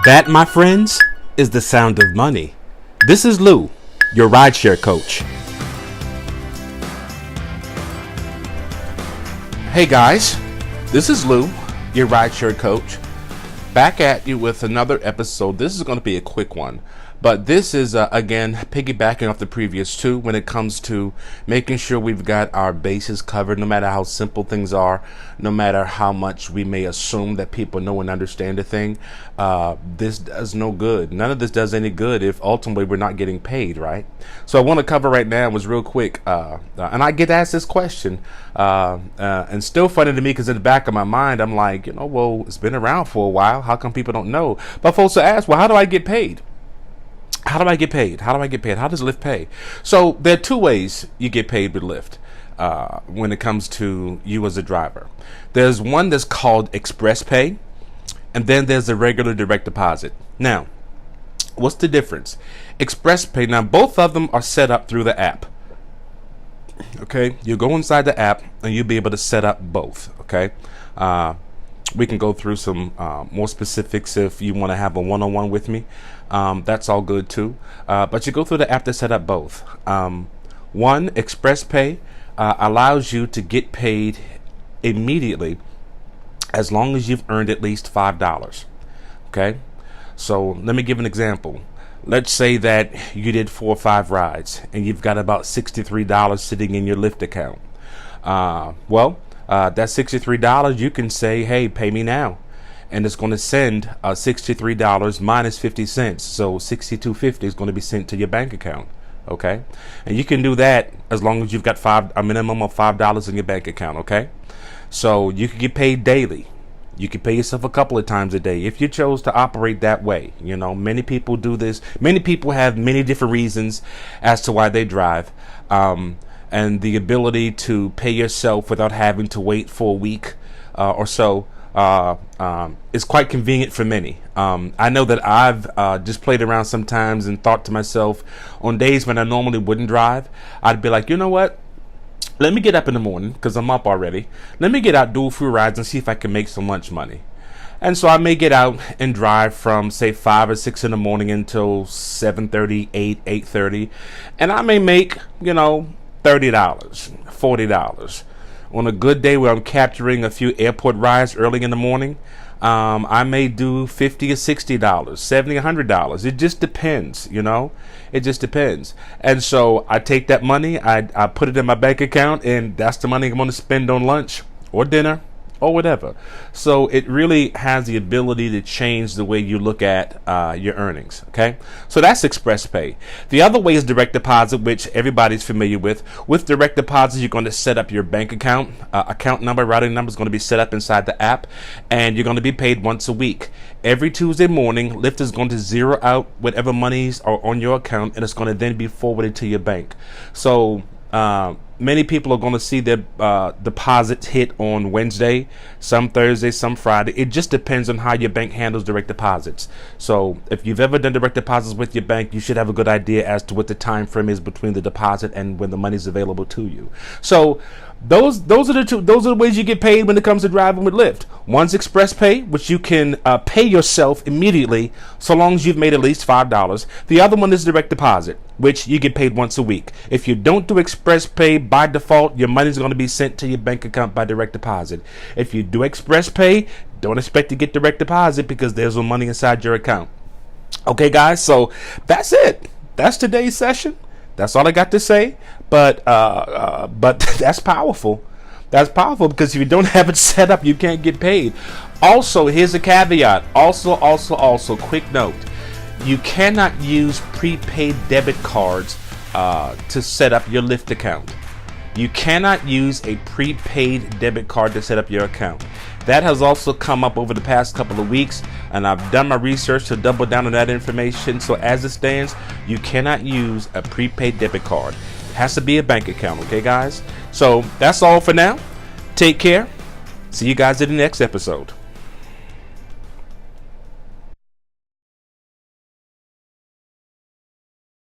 That, my friends, is the sound of money. This is Lou, your rideshare coach. Hey guys, this is Lou, your rideshare coach, back at you with another episode. This is going to be a quick one, but this is again piggybacking off the previous two when it comes to making sure we've got our bases covered, no matter how simple things are, no matter how much we may assume that people know and understand a thing. This does no good. None of this does any good if ultimately we're not getting paid, right? So I want to cover right now was real quick, and I get asked this question, and still funny to me because in the back of my mind I'm like, well, it's been around for a while. How come people don't know? But folks will ask, well, how do I get paid? How do I get paid? How do I get paid? How does Lyft pay? So there are two ways you get paid with Lyft when it comes to you as a driver. There's one that's called Express Pay, and then there's the regular direct deposit. Now, what's the difference? Express Pay, now both of them are set up through the app. Okay, you go inside the app and you'll be able to set up both. Okay, we can go through some more specifics if you want to have a one-on-one with me. That's all good too. But you go through the app to set up both. One, Express Pay allows you to get paid immediately as long as you've earned at least $5. Okay, so let me give an example. Let's say that you did 4 or 5 rides and you've got about $63 sitting in your Lyft account. That $63, you can say, hey, pay me now. And it's going to send $63 minus 50 cents. So $62.50 is going to be sent to your bank account. Okay. And you can do that as long as you've got a minimum of $5 in your bank account. Okay. So you can get paid daily. You can pay yourself a couple of times a day if you chose to operate that way. Many people do this. Many people have many different reasons as to why they drive. And the ability to pay yourself without having to wait for a week or so is quite convenient for many. I know that I've just played around sometimes and thought to myself, on days when I normally wouldn't drive, I'd be like, you know what? Let me get up in the morning because I'm up already. Let me get out, do a few rides and see if I can make some lunch money. And so I may get out and drive from say 5 or 6 in the morning until 7:30, 8:30. And I may make, $30, $40. On a good day where I'm capturing a few airport rides early in the morning, I may do $50 or $60, $70, $100. It just depends, It just depends. And so I take that money, I put it in my bank account, and that's the money I'm going to spend on lunch or dinner or whatever. So it really has the ability to change the way you look at your earnings. Okay, so that's Express Pay. The other way is direct deposit, which everybody's familiar with. With direct deposit, you're going to set up your bank account. Account number, routing number is going to be set up inside the app, and you're going to be paid once a week. Every Tuesday morning, Lyft is going to zero out whatever monies are on your account, and it's going to then be forwarded to your bank. So many people are going to see their deposits hit on Wednesday, some Thursday, some Friday. It just depends on how your bank handles direct deposits. So if you've ever done direct deposits with your bank, you should have a good idea as to what the time frame is between the deposit and when the money is available to you. So those are the ways you get paid when it comes to driving with Lyft. One's Express Pay, which you can pay yourself immediately so long as you've made at least $5. The other one is direct deposit, which you get paid once a week. If you don't do Express Pay, by default, your money is going to be sent to your bank account by direct deposit. If you do Express Pay, don't expect to get direct deposit because there's no money inside your account. Okay, guys, so that's it. That's today's session. That's all I got to say. But that's powerful. That's powerful because if you don't have it set up, you can't get paid. Also, here's a caveat. Also, quick note. You cannot use prepaid debit cards to set up your Lyft account. You cannot use a prepaid debit card to set up your account. That has also come up over the past couple of weeks, and I've done my research to double down on that information. So as it stands, you cannot use a prepaid debit card. It has to be a bank account, okay, guys? So that's all for now. Take care. See you guys in the next episode.